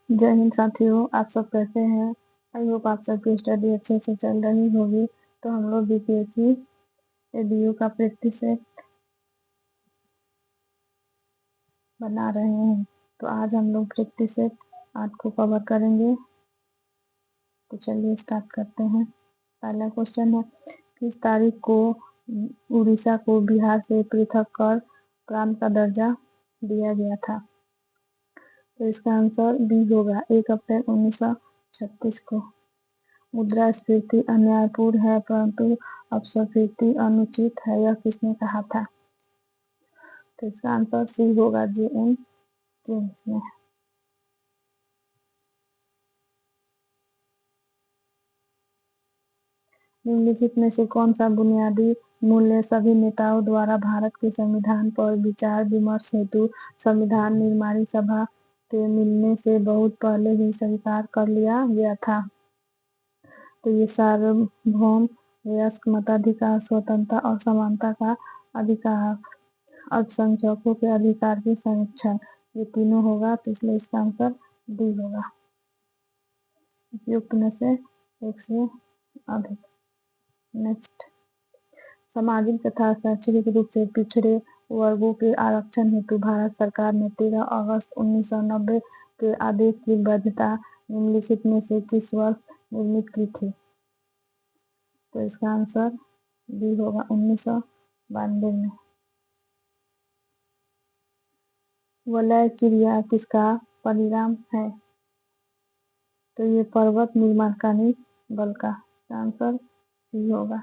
जय हिंद साथियों, आप सब कैसे हैं। आई होप आप सबकी स्टडी अच्छे से चल रही होगी। तो हम लोग बीपीएससी एडीयू का प्रैक्टिस सेट बना रहे हैं। तो आज हम लोग प्रैक्टिस सेट 8 को कवर करेंगे। तो चलिए स्टार्ट करते हैं। पहला क्वेश्चन है, किस तारीख को उड़ीसा को बिहार से पृथक कर प्रांत का दर्जा दिया गया था। तो इसका आंसर बी होगा 1 अप्रैल 1936 को। मुद्रास्फीति अन्यायपूर्ण है परंतु अपस्फीति अनुचित है, यह किसने कहा था। तो इसका आंसर सी होगा जे.एन. केन्स ने। निम्नलिखित में से कौन सा बुनियादी मूल्य सभी नेताओं द्वारा भारत के संविधान पर विचार विमर्श हेतु संविधान निर्माणी सभा के मिलने से बहुत पहले ही स्वीकार कर लिया गया था। तो ये सार्वभौम वयस्क मताधिकार, स्वतंत्रता और समानता का अधिकार, अल्पसंख्यकों के अधिकार की संरक्षण, ये तीनों होगा। तो इसलिए इसका आंसर डी होगा। उपयुक्त में से एक से अधिक। नेक्स्ट, सामाजिक तथा शैक्षणिक रूप से पिछड़े वर्गों के आरक्षण हेतु भारत सरकार ने 13 अगस्त 1990 के आदेश की वैधता निम्नलिखित में से किस वर्ष निर्मित की थी। तो इसका आंसर बी होगा 1992 में। वलय क्रिया किसका परिणाम है। तो ये पर्वत निर्माणकारी बल का। आंसर सी होगा।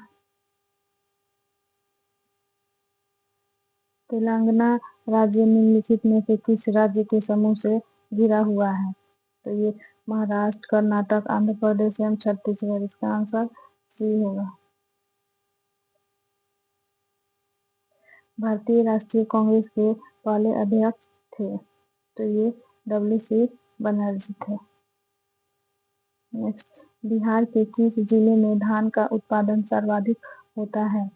तेलंगाना राज्य निम्नलिखित में से किस राज्य के समूह से घिरा हुआ है। तो ये महाराष्ट्र, कर्नाटक, आंध्र प्रदेश एवं छत्तीसगढ़। इसका आंसर सी होगा। भारतीय राष्ट्रीय कांग्रेस के पहले अध्यक्ष थे। तो ये डब्ल्यू.सी. बनर्जी थे। नेक्स्ट, बिहार के किस जिले में धान का उत्पादन सर्वाधिक होता है।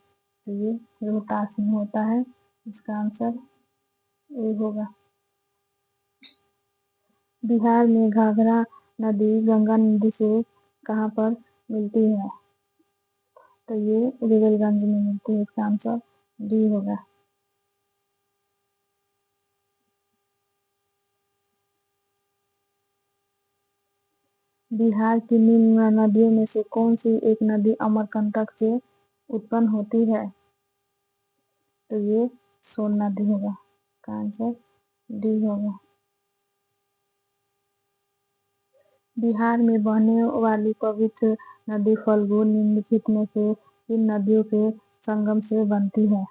तो ये रोहतास में होता है। इसका आंसर ए होगा। बिहार में घाघरा नदी गंगा नदी से कहाँ पर मिलती है। तो ये रिवेलगंज में मिलती है। इसका आंसर डी होगा। बिहार की निम्न नदियों में से कौन सी एक नदी अमरकंटक से उत्पन्न होती है। तो ये सोन नदी होगा। इसका आंसर डी होगा। बिहार में बहने वाली पवित्र नदी फल्गु निम्नलिखित में से किन नदियों के संगम से बनती है।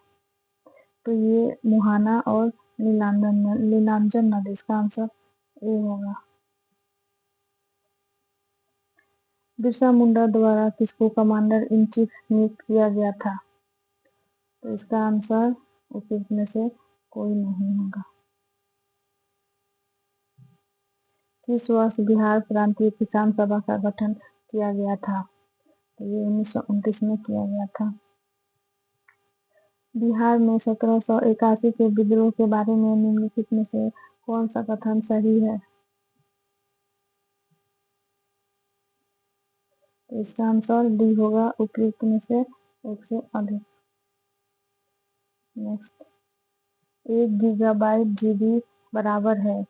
तो ये मुहाना और नीलांजन नदी। इसका आंसर ए होगा। बिरसा मुंडा द्वारा किसको कमांडर इन चीफ नियुक्त किया गया था। तो इसका आंसर उपयुक्त में से कोई नहीं होगा। किस वर्ष बिहार प्रांतीय किसान सभा का गठन किया गया था। तो ये 1929 में किया गया था। बिहार में 1781 के विद्रोह के बारे में निम्नलिखित में से कौन सा कथन सही है। तो इसका आंसर डी होगा, उपयुक्त में से एक से अधिक। नेक्स्ट, 1 गीगाबाइट जीबी बराबर है।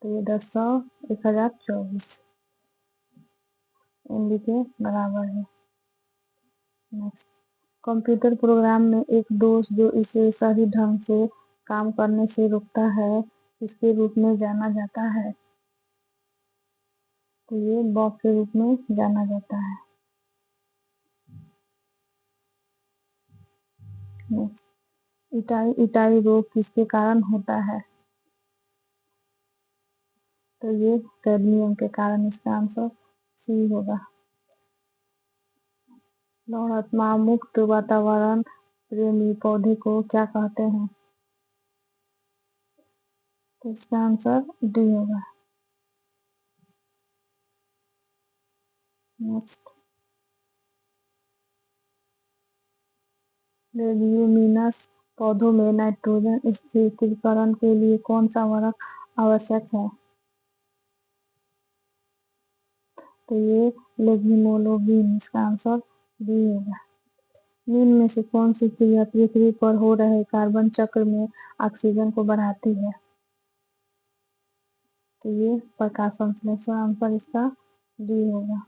तो ये 1024 MB के बराबर है। नेक्स्ट, कंप्यूटर प्रोग्राम में एक दोष जो इसे सही ढंग से काम करने से रोकता है किसके रूप में जाना जाता है। तो ये बग के रूप में जाना जाता है। नेक्स्ट, इटाई रोग किसके कारण होता है। तो ये कैडमियम के कारण। इसका आंसर सी होगा। लौहत्मा मुक्त वातावरण प्रेमी पौधे को क्या कहते हैं। तो इसका आंसर डी होगा। नेक्स्ट, लेग्यूमिनस पौधों में नाइट्रोजन स्थिरीकरण के लिए कौन सा उर्वरक आवश्यक है। तो ये लेग्निमोग्लोबिन, इसका आंसर बी होगा। निम्न में से कौन सी क्रिया पृथ्वी पर हो रहे कार्बन चक्र में ऑक्सीजन को बढ़ाती है? तो ये प्रकाश संश्लेषण, आंसर इसका डी होगा।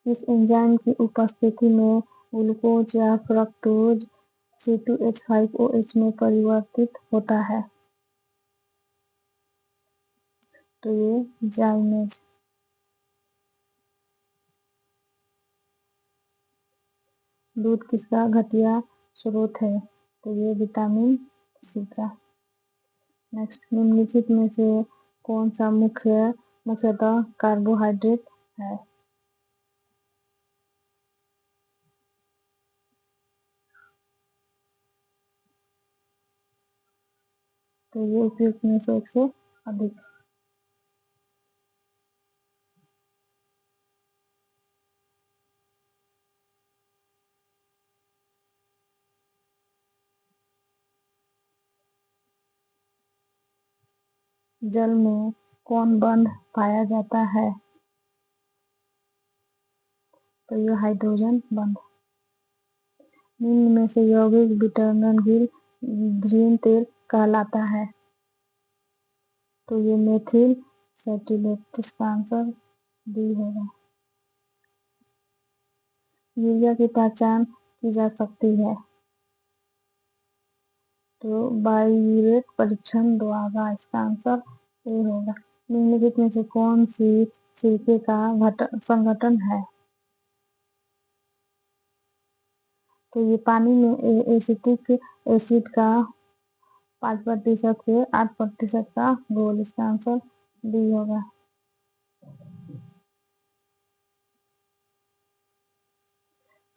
इस एंजाइम की उपस्थिति में ग्लूकोज या फ्रक्टोज C2H5OH में परिवर्तित होता है? तो ये जाइमेज। दूध किसका घटिया स्रोत है? तो ये विटामिन सी का। नेक्स्ट, निम्नलिखित में से कौन सा मुख्यतः कार्बोहाइड्रेट है? तो ये उपयुक्त में से एक से अधिक। जल में कौन बंध पाया जाता है? तो ये हाइड्रोजन बंध। निम्न में से यौगिक विटामिन ग्रीन तेल कहलाता है? तो ये मेथिल सेटिलेट, इसका आंसर डी होगा। यूरिया की पहचान की जा सकती है? तो बाइयूरेट परीक्षण द्वारा, इसका आंसर ए होगा। निम्नलिखित में से कौन सी सिरके का संगठन है? तो ये पानी में एसिटिक एसिड का 5% से 8% का घोल, इसका आंसर डी होगा।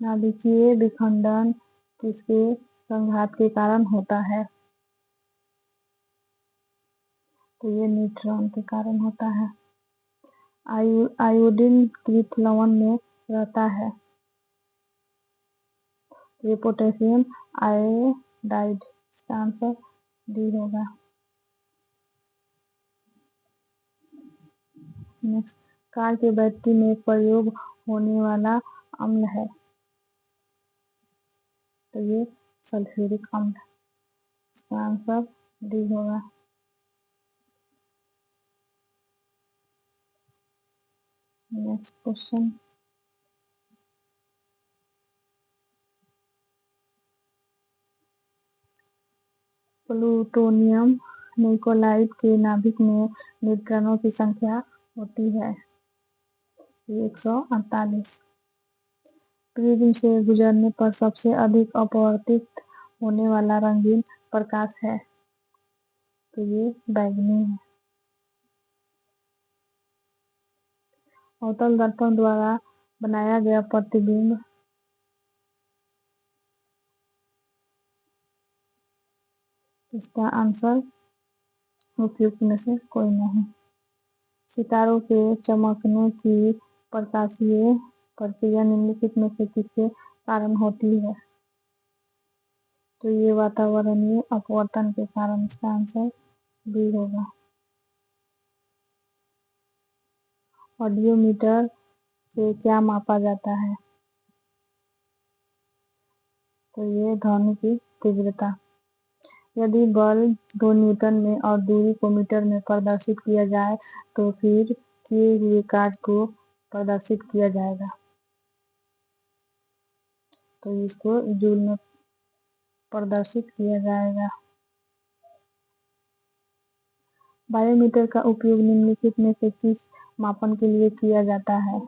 नाभिकीय विखंडन किसके संघात के कारण होता है? तो ये न्यूट्रॉन के कारण होता है। आयोडीन किस लवण में रहता है? तो ये पोटेशियम आयोडाइड, इसका आंसर डी होगा। नेक्स्ट, कार के बैटरी में प्रयोग होने वाला अम्ल है? तो ये सल्फ्यूरिक अम्ल, इसका आंसर डी होगा। नेक्स्ट क्वेश्चन, प्लूटोनियम निकोलाइड के नाभिक में न्यूट्रॉनों की संख्या होती है? 148। प्रिज्म से गुजरने पर सबसे अधिक अपवर्तित होने वाला रंगीन प्रकाश है? तो ये बैंगनी है। अवतल दर्पण द्वारा बनाया गया प्रतिबिंब? इसका आंसर उपयुक्त में से कोई नहीं। सितारों के चमकने की प्रकाशीय प्रक्रिया निम्नलिखित में से किसके कारण होती है? तो ये वातावरणीय अपवर्तन के कारण, इसका आंसर बी होगा। ऑडियोमीटर से क्या मापा जाता है? तो ये ध्वनि की तीव्रता। यदि बल 2 न्यूटन में और दूरी को मीटर में प्रदर्शित किया जाए तो फिर किए हुए कार्य को प्रदर्शित किया जाएगा? तो इसको जूल में प्रदर्शित किया जाएगा। बायोमीटर का उपयोग निम्नलिखित में से किस मापन के लिए किया जाता है?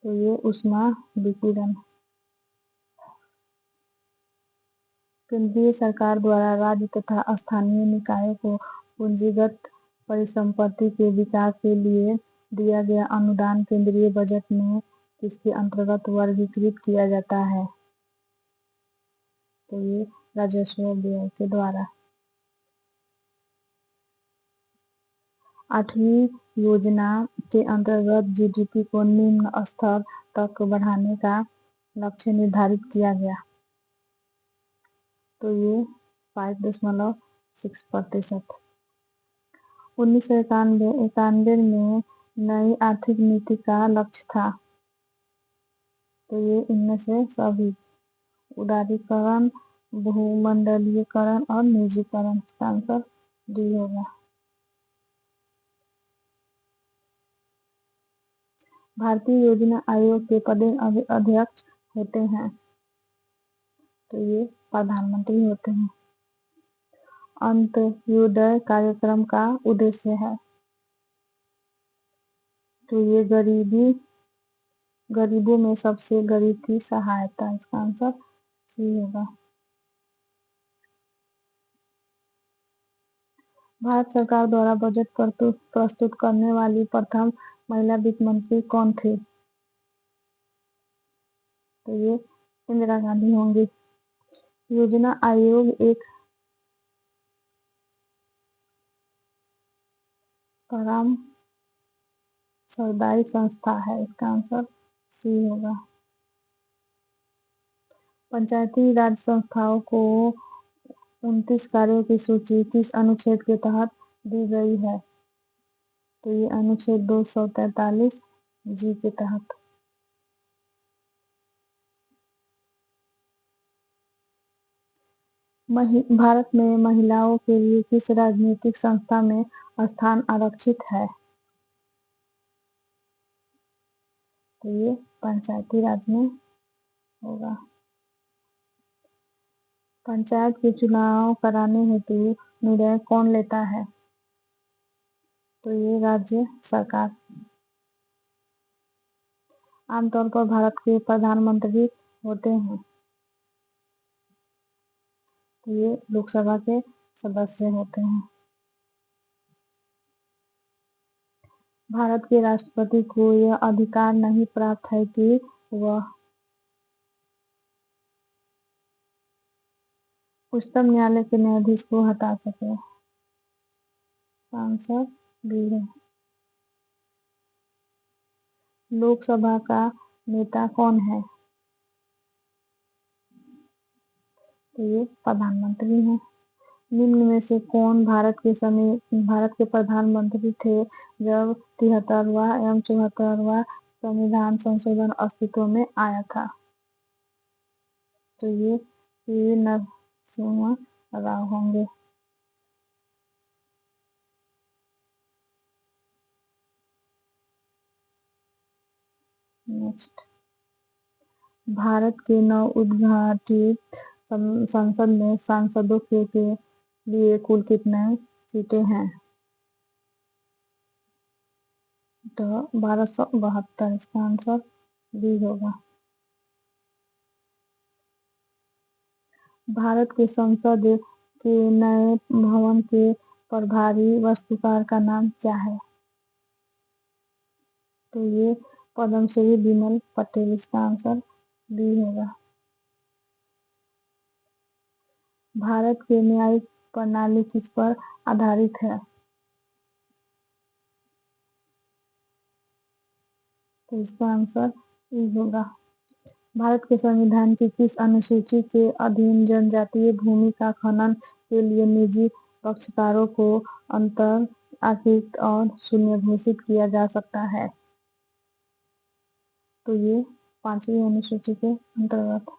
तो ये ऊष्मा विकिरण। केंद्रीय सरकार द्वारा राज्य तथा स्थानीय निकायों को पूंजीगत परिसंपत्ति के विकास के लिए दिया गया अनुदान केंद्रीय बजट में किसके अंतर्गत वर्गीकृत किया जाता है? तो ये राजस्व व्यय के द्वारा। 8वीं योजना के अंतर्गत जीडीपी को निम्न स्तर तक बढ़ाने का लक्ष्य निर्धारित किया गया? तो ये 5.6%। 1991 में नई आर्थिक नीति का लक्ष्य था। तो ये इनमें से सभी उदारीकरण, भूमंडलीयकरण और निजीकरण। इसका आंसर डी होगा। भारतीय योजना आयोग के अध्यक्ष होते हैं। तो ये प्रधानमंत्री होते हैं। अंत्योदय कार्यक्रम का उद्देश्य है। तो ये गरीबों में सबसे गरीब की सहायता। इसका आंसर सी होगा। भारत सरकार द्वारा बजट प्रस्तुत करने वाली प्रथम महिला वित्त मंत्री कौन थी? तो ये इंदिरा गांधी होंगी। योजना आयोग एक परम सरकारी संस्था है। इसका आंसर सी होगा। पंचायती राज संस्थाओं को 29 कार्यों की सूची किस अनुच्छेद के तहत दी गई है? तो ये अनुच्छेद 243 जी के तहत। भारत में महिलाओं के लिए किस राजनीतिक संस्था में स्थान आरक्षित है? तो ये पंचायती राज में होगा। पंचायत के चुनाव कराने हेतु निर्णय कौन लेता है? तो ये राज्य सरकार। आमतौर पर भारत के प्रधानमंत्री होते हैं। तो ये लोकसभा के सदस्य होते हैं। भारत के राष्ट्रपति को यह अधिकार नहीं प्राप्त है कि वह उच्चतम न्यायालय के न्यायाधीश को हटा सके। आंसर बी है। लोकसभा का नेता कौन है? तो ये प्रधानमंत्री हैं। निम्न में से कौन भारत के प्रधानमंत्री थे जब 73वां एवं 74वां संविधान संशोधन अस्तित्व में आया था? तो ये पी नरसिम्हा राव होंगे। नेक्स्ट, भारत के नवउद्घाटित संसद में सांसदों के लिए कुल कितने सीटें हैं? तो 1272। इसका आंसर बी होगा। भारत के संसद के नए भवन के प्रभारी वास्तुकार का नाम क्या है? तो ये पद्मश्री बिमल पटेल। इसका आंसर बी होगा। भारत की न्यायिक प्रणाली किस पर आधारित है? तो इसका आंसर ई होगा। भारत के संविधान की किस अनुसूची के अधीन जनजातीय भूमि का खनन के लिए निजी पक्षकारों को अनाधिकृत और शून्य घोषित किया जा सकता है? तो ये 5वीं अनुसूची के अंतर्गत।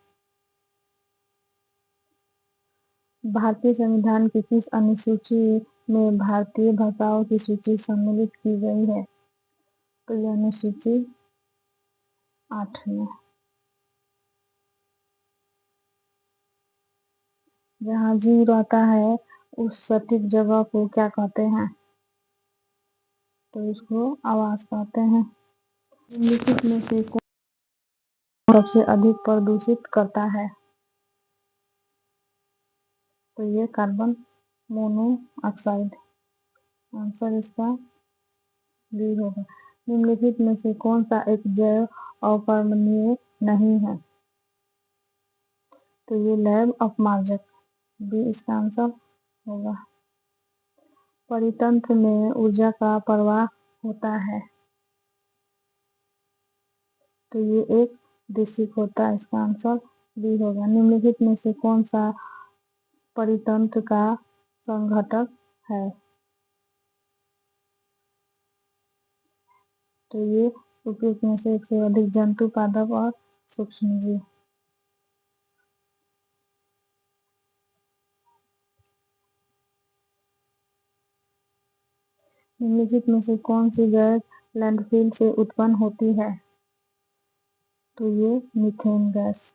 भारतीय संविधान की किस अनुसूची में भारतीय भाषाओं की सूची सम्मिलित की गई है? तो यह अनुसूची 8 में। जहाँ जीव रहता है उस सटीक जगह को क्या कहते हैं? तो इसको आवास कहते हैं। निम्नलिखित में से कौन सबसे अधिक प्रदूषित करता है? तो ये कार्बन मोनोऑक्साइड। आंसर इसका बी होगा। निम्नलिखित में से कौन सा एक जैव अपर्णनीय नहीं है? तो ये लैब अपमार्जक। बी इसका आंसर होगा। परितंत्र में ऊर्जा का प्रवाह होता है। तो ये एक दिशिक होता है। इसका आंसर बी होगा। निम्नलिखित में से कौन सा परितंत्र का संघटक है? तो ये उपयुक्त में से एक से अधिक जंतु, पादप और सूक्ष्म जीव। निम्नलिखित में से कौन सी गैस लैंडफिल से उत्पन्न होती है? तो ये मीथेन गैस।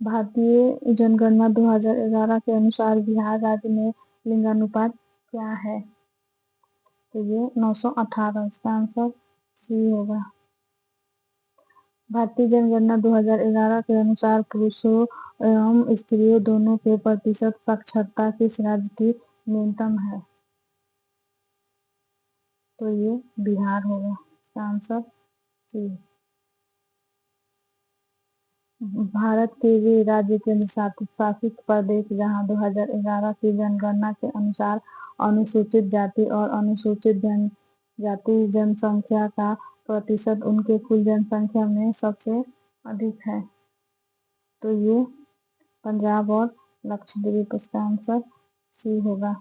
भारतीय जनगणना 2011 के अनुसार बिहार राज्य में लिंगानुपात क्या है? तो ये 918। इसका आंसर सी होगा। भारतीय जनगणना 2011 के अनुसार पुरुषों एवं स्त्रियों दोनों के प्रतिशत साक्षरता किस राज्य की न्यूनतम है? तो ये बिहार होगा। इसका आंसर सी। भारत के वे राज्य केंद्र शासित प्रदेश जहां 2011 की जनगणना के अनुसार अनुसूचित जाति और अनुसूचित जनजाति जनसंख्या का प्रतिशत उनके कुल जनसंख्या में सबसे अधिक है। तो ये पंजाब और लक्षद्वीप। इसका आंसर सी होगा।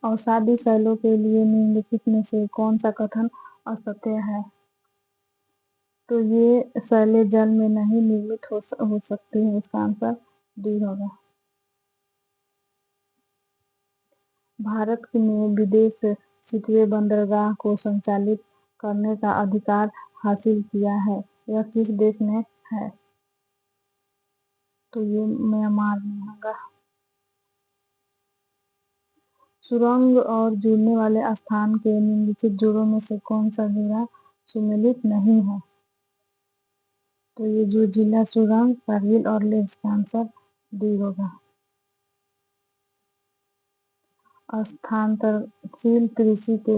अवसादी शैलों के लिए निम्नलिखित में से कौन सा कथन असत्य है? तो ये शैलें जल में नहीं निर्मित हो सकती है। इसका आंसर डी होगा। भारत ने विदेश सिटवे बंदरगाह को संचालित करने का अधिकार हासिल किया है। यह किस देश में है? तो ये म्यांमार में होगा। सुरंग और जुड़ने वाले स्थान के निम्नलिखित जोड़ों में से कौन सा जोड़ा सुमेलित नहीं है? तो ये जो जिला सुरंग, कारगिल और लेह। इसका आंसर डी होगा। स्थानांतरशील कृषि के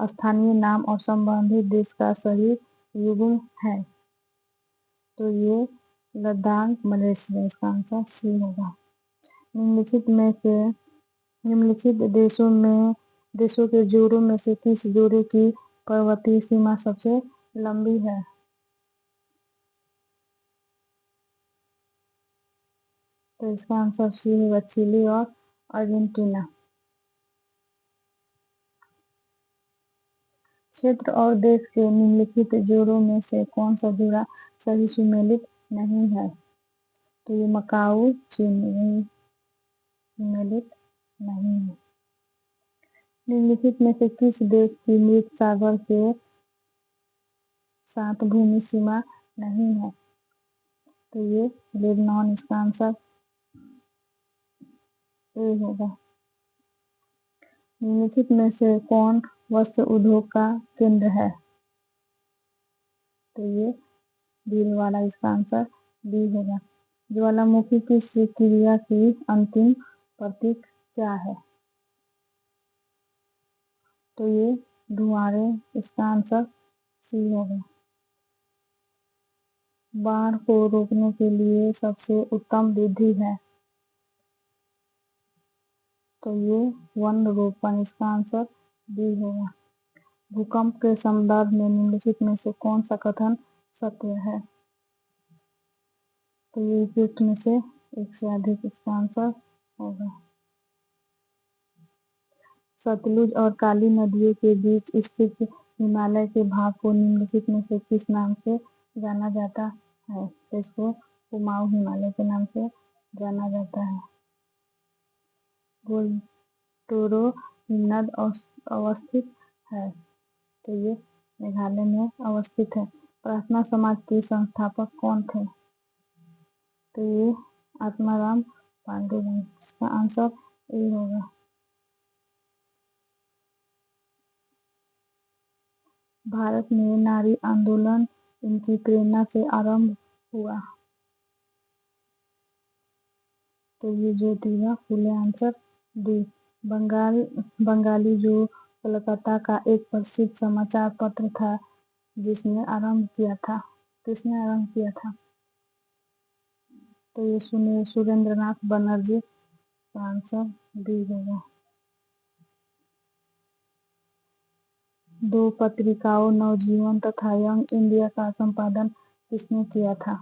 स्थानीय नाम और संबंधित देश का सही युग्म है। तो ये लद्दाख, मलेशिया। इसका आंसर सी होगा। निम्नलिखित में से निम्नलिखित देशों के जोड़ों में से किस जोड़े की पर्वतीय सीमा सबसे लंबी है? तो इसका आंसर सी होगा, चिली और अर्जेंटीना। क्षेत्र और देश के निम्नलिखित जोड़ों में से कौन सा जोड़ा सही सुमेलित नहीं है? तो ये मकाऊ, चीन सुमेलित नहीं है। निम्नलिखित में से किस देश की मृत सागर के साथ भूमि सीमा नहीं है? तो ये लेबनान। इसका आंसर ए होगा। निम्नलिखित में से कौन वस्त्र उद्योग का केंद्र है? तो ये भीलवाड़ा। इसका आंसर बी होगा। ज्वालामुखी की क्रिया की अंतिम प्रतीक क्या है? तो ये धुआंरे। इसका आंसर सी होगा। बाढ़ को रोकने के लिए सबसे उत्तम विधि है? तो ये वन रोपण। इसका आंसर बी होगा। भूकंप के संदर्भ में निम्नलिखित में से कौन सा कथन सत्य है? तो ये उपयुक्त में से एक से अधिक। इसका आंसर होगा। सतलुज और काली नदियों के बीच स्थित हिमालय के भाग को निम्नलिखित में से किस नाम से जाना जाता है? तो इसको कुमाऊं हिमालय के नाम से जाना जाता है। गोलटोरो हिमनद अवस्थित है। तो ये मेघालय में अवस्थित है। प्रार्थना समाज के संस्थापक कौन थे? तो ये आत्माराम पांडुरंग। इसका आंसर ए होगा। भारत में नारी आंदोलन इनकी प्रेरणा से आरंभ हुआ। तो ये ज्योतिबा फुले। Answer D. बंगाली जो कलकत्ता का एक प्रसिद्ध समाचार पत्र था जिसने आरंभ किया था, किसने आरंभ किया था? तो ये सुरेंद्रनाथ बनर्जी। आंसर डी होगा। दो पत्रिकाओं नवजीवन तथा यंग इंडिया का संपादन किसने किया था?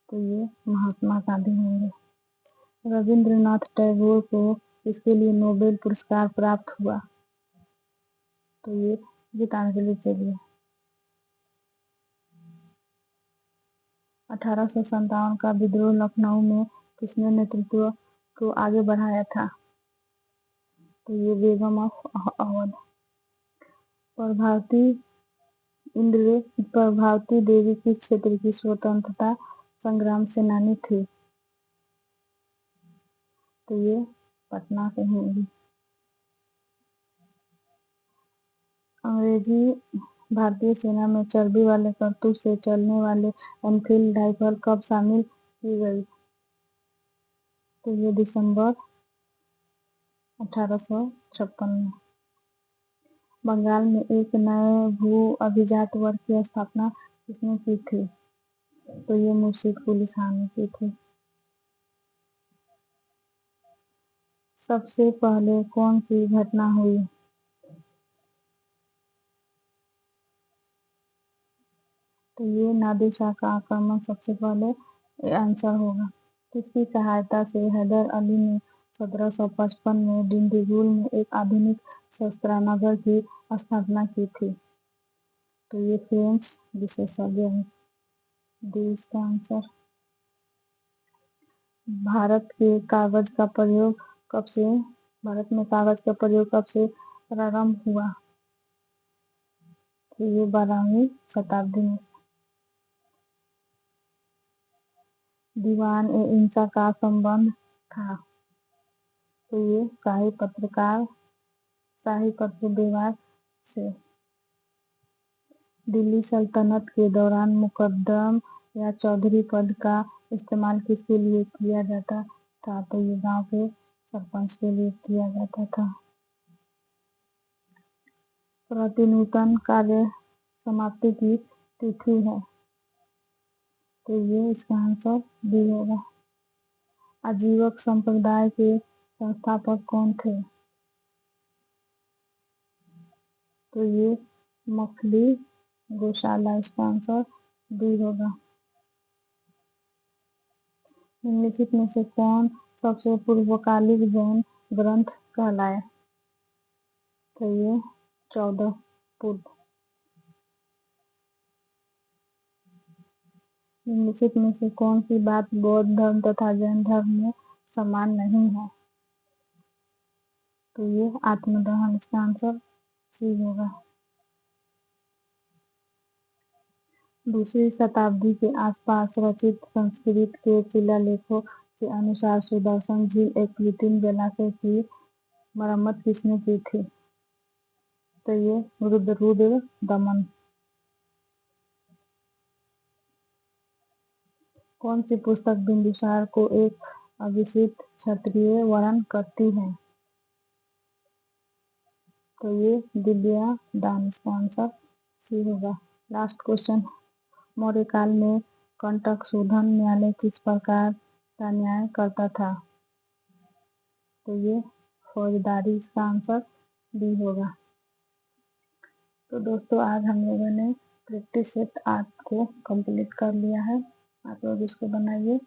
तो ये महात्मा गांधी होंगे। रविंद्रनाथ टैगोर को इसके लिए नोबेल पुरस्कार प्राप्त हुआ। तो ये गीतांजलि के लिए। 1857 का विद्रोह लखनऊ में किसने नेतृत्व को आगे बढ़ाया था? तो ये बेगम ऑफ अवध। प्रभावती देवी किस क्षेत्र की स्वतंत्रता संग्राम सेनानी थी? तो ये पटना के होंगी। अंग्रेजी भारतीय सेना में चर्बी वाले कारतूस से चलने वाले एनफील्ड राइफल कब शामिल की गई? तो ये दिसंबर 1856 में। बंगाल में एक नए भू अभिजात वर्ग की स्थापना किसने की थी? तो ये मुर्शीद कुली खान ने की थी। सबसे पहले कौन सी घटना हुई? तो ये नादिर शाह का आक्रमण सबसे पहले ये आंसर होगा। किसकी सहायता से हैदर अली ने 1755 में डिंडीगुल में एक आधुनिक शस्त्रागार की स्थापना की थी? तो ये फ्रेंच विशेषज्ञ है। डी इसका आंसर। भारत में कागज का प्रयोग कब से प्रारंभ हुआ? तो ये 12वीं शताब्दी में। दीवान ए इंसा का संबंध था? तो ये शाही पत्र व्यवहार से। दिल्ली सल्तनत के दौरान मुकद्दम या चौधरी पद का इस्तेमाल किसके लिए किया जाता था? तो ये गांव के सरपंच के लिए किया जाता था। प्रतिनूतन कार्य समाप्ति की तिथि है? तो ये इसका आंसर बी होगा। आजीवक संप्रदाय के संस्थापक कौन थे? तो ये मखली गौशाला, इसका आंसर डी होगा। निम्नलिखित में से कौन सबसे पूर्वकालिक जैन ग्रंथ कहलाए? तो ये 14 पूर्व। निम्नलिखित में से कौन सी बात बौद्ध धर्म तथा जैन धर्म में समान नहीं है? तो ये आत्मदहन, इसका आंसर सी होगा। दूसरी शताब्दी के आसपास रचित संस्कृत के शिलालेखों के अनुसार सुदर्शन झील एक कृत्रिम जलाशय की मरम्मत किसने की थी? तो ये रुद्र दमन। कौन सी पुस्तक बिंदुसार को एक अविसित क्षत्रिय वर्णन करती है? तो ये दिव्या दान, इसका आंसर सी होगा। Last question. मौर्य काल में कंटक शोधन न्यायालय किस प्रकार का न्याय करता था? तो ये फौजदारी, इसका आंसर डी होगा। तो दोस्तों आज हम लोगों ने प्रैक्टिस सेट 8 को कंप्लीट कर लिया है। आप लोग इसको बनाइए।